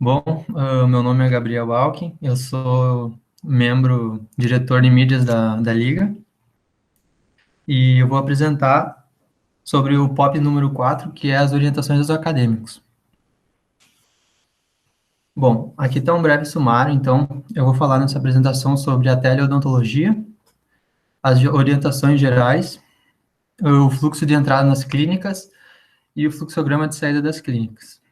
Bom, meu nome é Gabriel Alckmin, eu sou diretor de mídias da Liga, e eu vou apresentar sobre o POP número 4, que é as orientações dos acadêmicos. Bom, aqui está um breve sumário, então eu vou falar nessa apresentação sobre a teleodontologia, as orientações gerais, o fluxo de entrada nas clínicas e o fluxograma de saída das clínicas.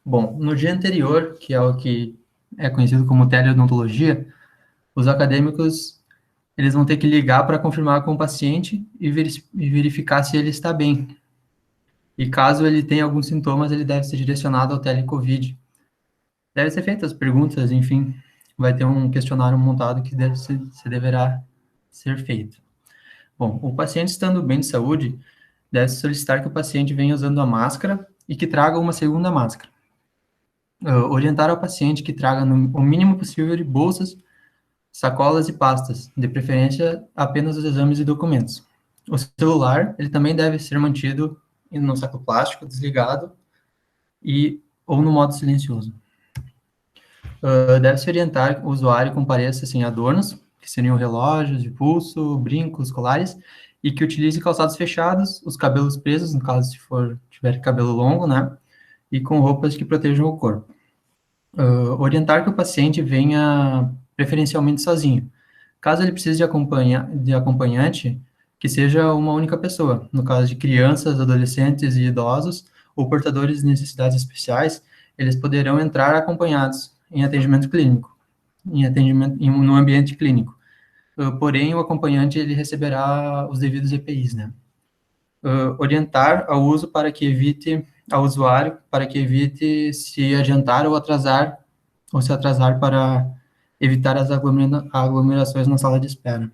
Bom, no dia anterior, que é o que é conhecido como teleodontologia, os acadêmicos eles vão ter que ligar para confirmar com o paciente e verificar se ele está bem. E caso ele tenha alguns sintomas, ele deve ser direcionado ao telecovid. Deve ser feitas perguntas, enfim, vai ter um questionário montado que deverá ser feito. Bom, o paciente estando bem de saúde, deve solicitar que o paciente venha usando a máscara e que traga uma segunda máscara. Orientar ao paciente que traga o mínimo possível de bolsas, sacolas e pastas, de preferência apenas os exames e documentos. O celular, ele também deve ser mantido no saco plástico, desligado, ou no modo silencioso. Deve-se orientar que o usuário compareça sem adornos, que seriam relógios de pulso, brincos, colares, e que utilize calçados fechados, os cabelos presos, no caso se tiver cabelo longo, né, e com roupas que protejam o corpo. Orientar que o paciente venha preferencialmente sozinho. Caso ele precise de acompanhante, que seja uma única pessoa. No caso de crianças, adolescentes e idosos, ou portadores de necessidades especiais, eles poderão entrar acompanhados em atendimento clínico, no ambiente clínico. Porém, o acompanhante ele receberá os devidos EPIs, né? Orientar ao uso para que evite ao usuário para que evite se adiantar ou se atrasar para evitar as aglomerações na sala de espera.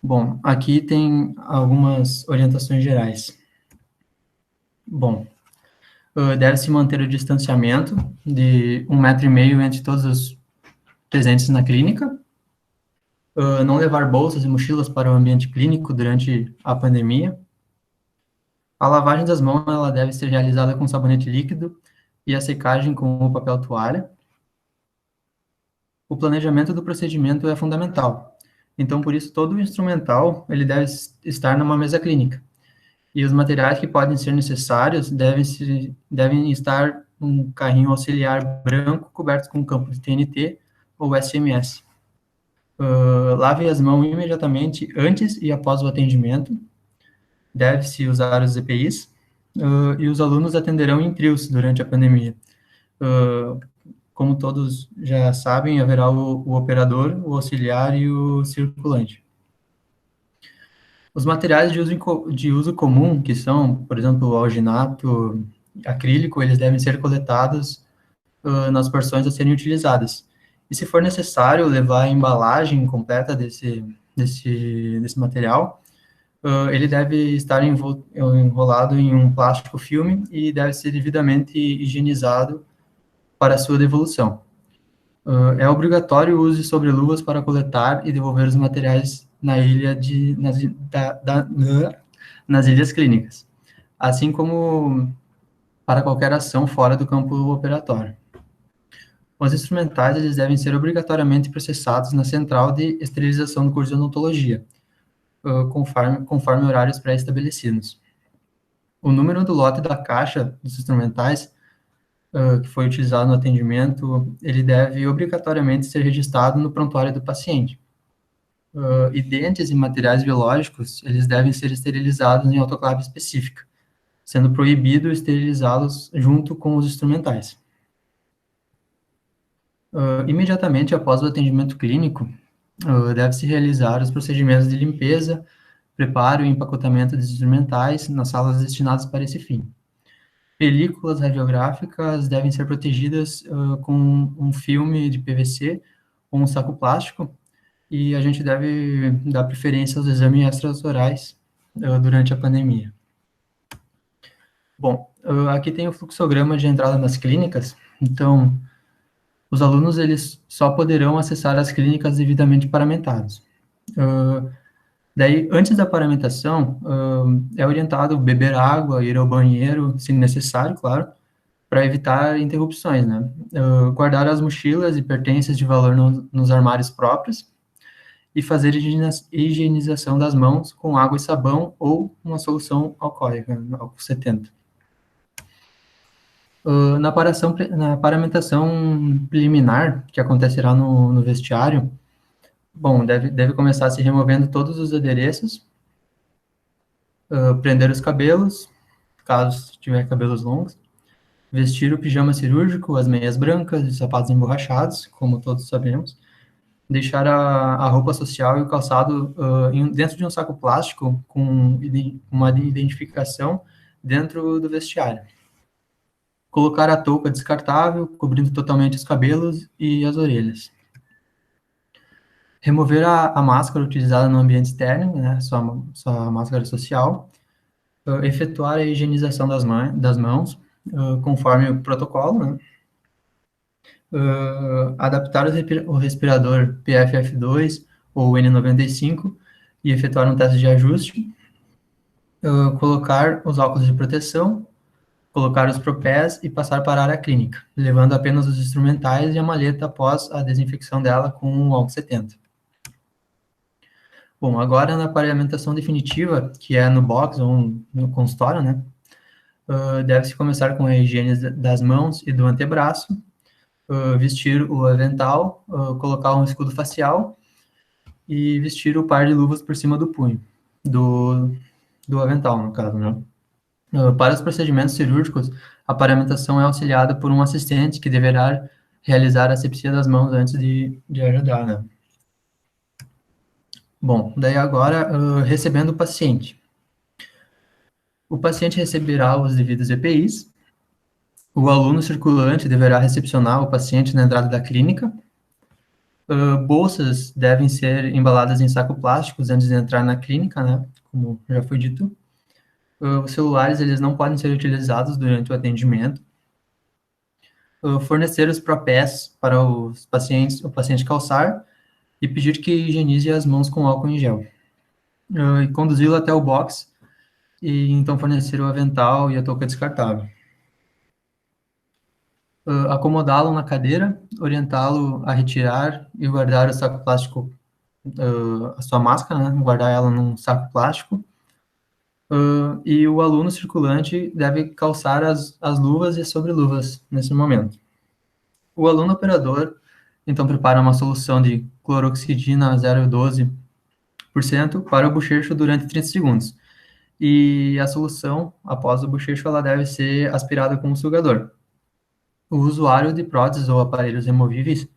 Bom, aqui tem algumas orientações gerais. Bom, deve-se manter o distanciamento de 1,5 m entre todos os presentes na clínica, não levar bolsas e mochilas para o ambiente clínico durante a pandemia. A lavagem das mãos ela deve ser realizada com sabonete líquido e a secagem com o papel toalha. O planejamento do procedimento é fundamental. Então, por isso, todo o instrumental ele deve estar numa mesa clínica. E os materiais que podem ser necessários devem estar num carrinho auxiliar branco coberto com campo de TNT ou SMS. Lave as mãos imediatamente antes e após o atendimento. Deve-se usar os EPIs. E os alunos atenderão em trios durante a pandemia. Como todos já sabem, haverá o operador, o auxiliar e o circulante. Os materiais de uso comum, que são, por exemplo, o alginato, acrílico, eles devem ser coletados nas porções a serem utilizadas. E se for necessário levar a embalagem completa desse material, ele deve estar enrolado em um plástico filme e deve ser devidamente higienizado para sua devolução. É obrigatório o uso de sobreluvas para coletar e devolver os materiais nas ilhas clínicas, assim como para qualquer ação fora do campo operatório. Os instrumentais eles devem ser obrigatoriamente processados na central de esterilização do curso de odontologia, conforme horários pré-estabelecidos. O número do lote da caixa dos instrumentais que foi utilizado no atendimento, ele deve obrigatoriamente ser registrado no prontuário do paciente. E dentes e materiais biológicos, eles devem ser esterilizados em autoclave específica, sendo proibido esterilizá-los junto com os instrumentais. Imediatamente após o atendimento clínico, deve-se realizar os procedimentos de limpeza, preparo e empacotamento dos instrumentais nas salas destinadas para esse fim. Películas radiográficas devem ser protegidas com um filme de PVC ou um saco plástico, e a gente deve dar preferência aos exames extraorais durante a pandemia. Bom, aqui tem o fluxograma de entrada nas clínicas, então, os alunos eles só poderão acessar as clínicas devidamente paramentados. Daí, antes da paramentação, é orientado beber água, ir ao banheiro, se necessário, claro, para evitar interrupções, né? Guardar as mochilas e pertences de valor nos armários próprios e fazer higienização das mãos com água e sabão ou uma solução alcoólica, álcool 70. Na paramentação preliminar, que acontecerá no vestiário, bom, deve começar se removendo todos os adereços, prender os cabelos, caso tiver cabelos longos, vestir o pijama cirúrgico, as meias brancas e sapatos emborrachados, como todos sabemos, deixar a roupa social e o calçado dentro de um saco plástico com uma identificação dentro do vestiário. Colocar a touca descartável, cobrindo totalmente os cabelos e as orelhas. Remover a máscara utilizada no ambiente externo, né, sua máscara social. Efetuar a higienização das mãos, conforme o protocolo, né? Adaptar o respirador PFF2 ou N95 e efetuar um teste de ajuste. Colocar os óculos de proteção, colocar os propés e passar para a área clínica, levando apenas os instrumentais e a maleta após a desinfecção dela com o álcool 70. Bom, agora na paramentação definitiva, que é no box ou no consultório, né, deve-se começar com a higiene das mãos e do antebraço, vestir o avental, colocar um escudo facial e vestir o par de luvas por cima do punho, do avental, no caso, né. Para os procedimentos cirúrgicos, a paramentação é auxiliada por um assistente que deverá realizar a asepsia das mãos antes de ajudar, né. Bom, daí agora, recebendo o paciente. O paciente receberá os devidos EPIs, o aluno circulante deverá recepcionar o paciente na entrada da clínica, bolsas devem ser embaladas em saco plásticos antes de entrar na clínica, né, como já foi dito. Os celulares, eles não podem ser utilizados durante o atendimento. Fornecer os propés para o paciente calçar e pedir que higienize as mãos com álcool em gel. E conduzi-lo até o box e então fornecer o avental e a touca descartável. Acomodá-lo na cadeira, orientá-lo a retirar e guardar o saco plástico, a sua máscara, né, guardar ela num saco plástico. E o aluno circulante deve calçar as luvas e sobreluvas nesse momento. O aluno operador, então, prepara uma solução de cloroxidina 0,12% para o bochecho durante 30 segundos. E a solução, após o bochecho, ela deve ser aspirada com um sugador. O usuário de próteses ou aparelhos removíveis,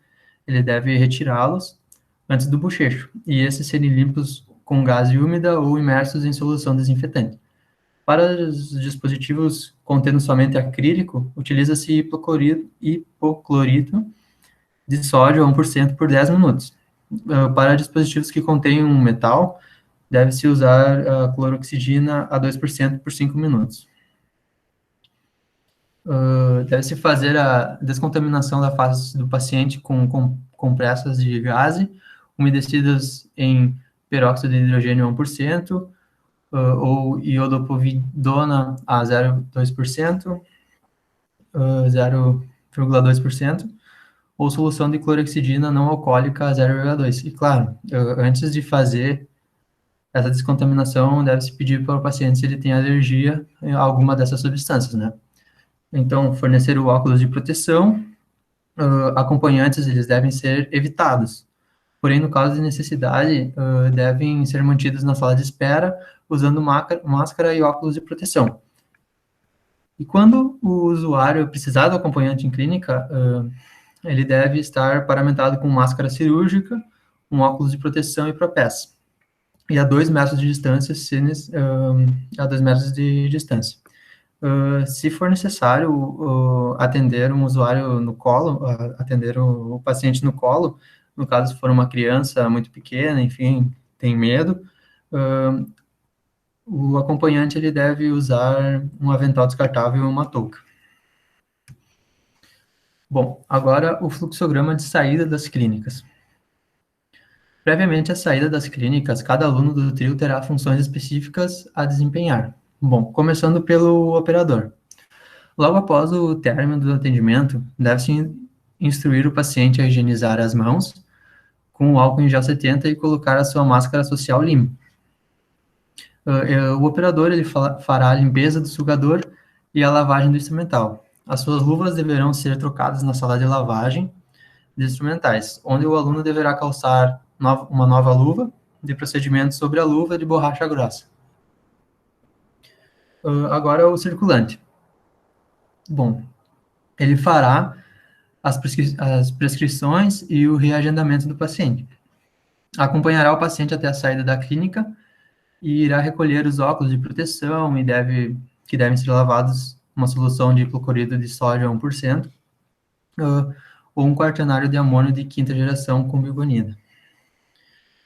ele deve retirá-los antes do bochecho, e esses serem limpos com gase úmida ou imersos em solução desinfetante. Para os dispositivos contendo somente acrílico, utiliza-se hipoclorito de sódio a 1% por 10 minutos. Para dispositivos que contêm um metal, deve-se usar a cloroxidina a 2% por 5 minutos. Deve-se fazer a descontaminação da face do paciente com compressas de gaze, umedecidas em peróxido de hidrogênio a 1%, ou iodopovidona a 0,2%, 0,2%, ou solução de clorexidina não alcoólica a 0,2%. E, claro, antes de fazer essa descontaminação, deve-se pedir para o paciente se ele tem alergia a alguma dessas substâncias, né? Então, fornecer o óculos de proteção, acompanhantes, eles devem ser evitados. Porém, no caso de necessidade, devem ser mantidos na sala de espera, usando máscara e óculos de proteção. E quando o usuário precisar do acompanhante em clínica, ele deve estar paramentado com máscara cirúrgica, um óculos de proteção e propés. E a 2 metros de distância, a 2 metros de distância. Se for necessário atender um usuário no colo, atender o paciente no colo, no caso, se for uma criança muito pequena, enfim, tem medo, o acompanhante ele deve usar um avental descartável e uma touca. Bom, agora o fluxograma de saída das clínicas. Previamente à saída das clínicas, cada aluno do trio terá funções específicas a desempenhar. Bom, começando pelo operador. Logo após o término do atendimento, deve-se instruir o paciente a higienizar as mãos com o álcool em gel 70 e colocar a sua máscara social limpa. O operador ele fará a limpeza do sugador e a lavagem do instrumental. As suas luvas deverão ser trocadas na sala de lavagem de instrumentais, onde o aluno deverá calçar uma nova luva de procedimento sobre a luva de borracha grossa. Agora o circulante. Bom, ele fará as prescrições e o reagendamento do paciente. Acompanhará o paciente até a saída da clínica e irá recolher os óculos de proteção que devem ser lavados uma solução de hipoclorito de sódio a 1%, ou um quaternário de amônio de quinta geração com bigonida.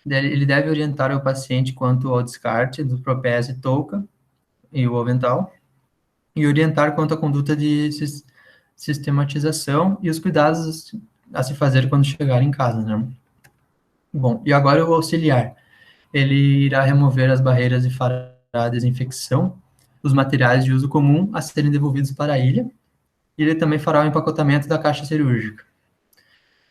Ele deve orientar o paciente quanto ao descarte do propés e touca e o avental, e orientar quanto à conduta de sistematização e os cuidados a se fazer quando chegar em casa, né? Bom, e agora o auxiliar. Ele irá remover as barreiras e fará a desinfecção dos materiais de uso comum a serem devolvidos para a ilha, e ele também fará o empacotamento da caixa cirúrgica.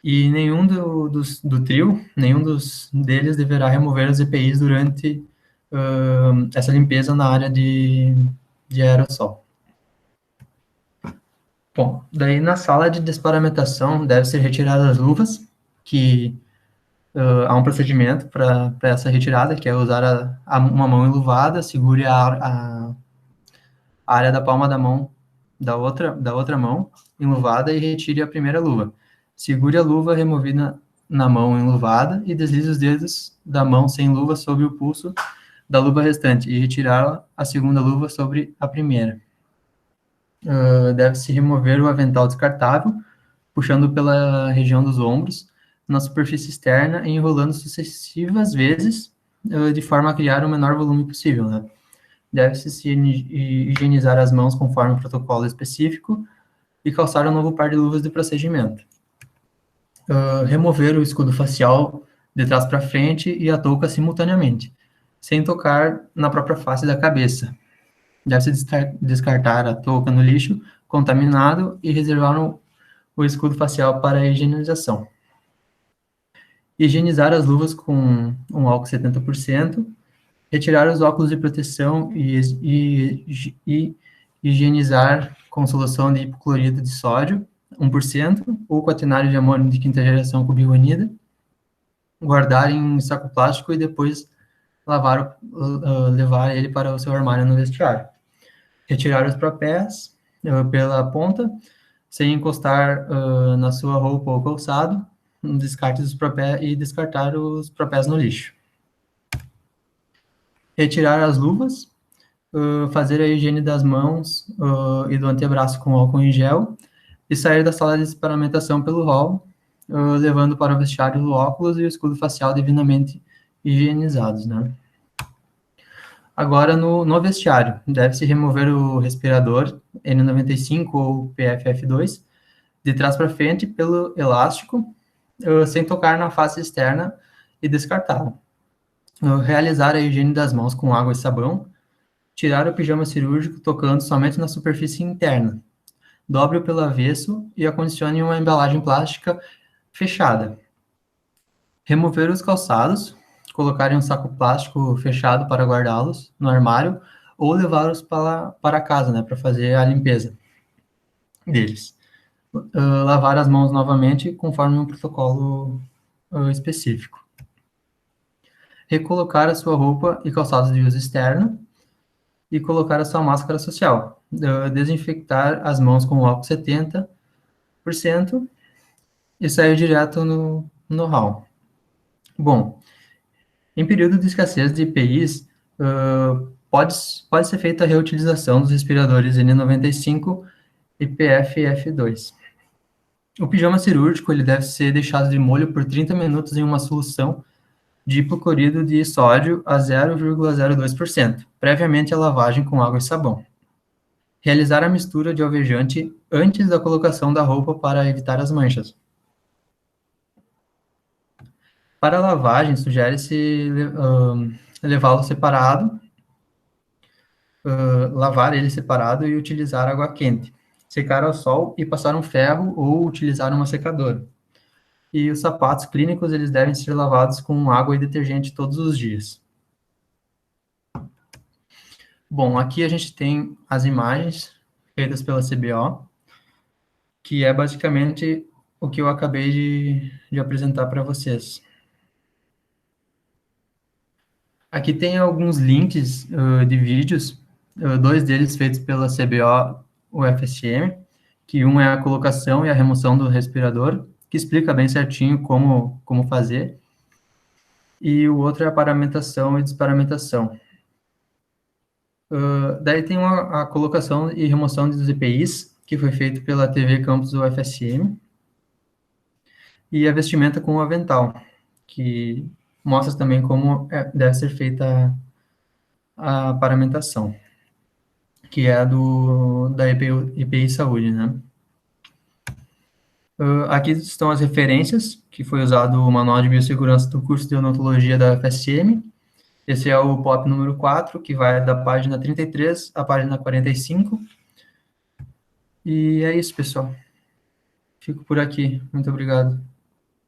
E nenhum do trio, nenhum deles deverá remover os EPIs durante essa limpeza na área de aerossol. Bom, daí na sala de desparamentação deve ser retiradas as luvas, que há um procedimento para essa retirada, que é usar uma mão enluvada, segure a área da palma da mão da outra mão enluvada e retire a primeira luva. Segure a luva removida na mão enluvada e deslize os dedos da mão sem luva sobre o pulso da luva restante e retirar a segunda luva sobre a primeira. Deve-se remover o avental descartável, puxando pela região dos ombros, na superfície externa e enrolando sucessivas vezes, de forma a criar o menor volume possível, né? Deve-se higienizar as mãos conforme o protocolo específico e calçar um novo par de luvas de procedimento. Remover o escudo facial de trás para frente e a touca simultaneamente, sem tocar na própria face da cabeça. Deve-se descartar a touca no lixo contaminado e reservar o escudo facial para a higienização. Higienizar as luvas com um álcool 70%, retirar os óculos de proteção e higienizar com solução de hipoclorito de sódio, 1%, ou quaternário de amônio de quinta geração com bigonida, guardar em saco plástico e depois levar ele para o seu armário no vestiário. Retirar os propés pela ponta, sem encostar na sua roupa ou calçado, descarte dos propés e descartar os propés no lixo. Retirar as luvas, fazer a higiene das mãos e do antebraço com álcool em gel e sair da sala de experimentação pelo hall, levando para o vestiário o óculos e o escudo facial devidamente higienizados, né? Agora, no vestiário, deve-se remover o respirador N95 ou PFF2 de trás para frente pelo elástico, sem tocar na face externa e descartá-lo. Realizar a higiene das mãos com água e sabão, tirar o pijama cirúrgico tocando somente na superfície interna. Dobre-o pelo avesso e acondicione em uma embalagem plástica fechada. Remover os calçados, colocar em um saco plástico fechado para guardá-los no armário ou levá-los para casa, né, para fazer a limpeza deles. Lavar as mãos novamente conforme um protocolo específico. Recolocar a sua roupa e calçados de uso externo e colocar a sua máscara social. Desinfectar as mãos com álcool 70% e sair direto no hall. Bom, em período de escassez de EPIs, pode ser feita a reutilização dos respiradores N95 e PFF2. O pijama cirúrgico ele deve ser deixado de molho por 30 minutos em uma solução de hipoclorito de sódio a 0,02%, previamente à lavagem com água e sabão. Realizar a mistura de alvejante antes da colocação da roupa para evitar as manchas. Para a lavagem, sugere-se levá-lo separado, lavar ele separado e utilizar água quente. secar ao sol e passar um ferro ou utilizar uma secadora. E os sapatos clínicos, eles devem ser lavados com água e detergente todos os dias. Bom, aqui a gente tem as imagens feitas pela CBO, que é basicamente o que eu acabei de apresentar para vocês. Aqui tem alguns links de vídeos, dois deles feitos pela CBO UFSM, que um é a colocação e a remoção do respirador, que explica bem certinho como fazer, e o outro é a paramentação e desparamentação. Daí tem a colocação e remoção dos EPIs, que foi feito pela TV Campus UFSM, e a vestimenta com o avental, que mostra também como deve ser feita a paramentação, que é a da EPI Saúde, né? Aqui estão as referências, que foi usado o Manual de Biossegurança do curso de Odontologia da UFSM. Esse é o POP número 4, que vai da página 33 à página 45. E é isso, pessoal. Fico por aqui. Muito obrigado.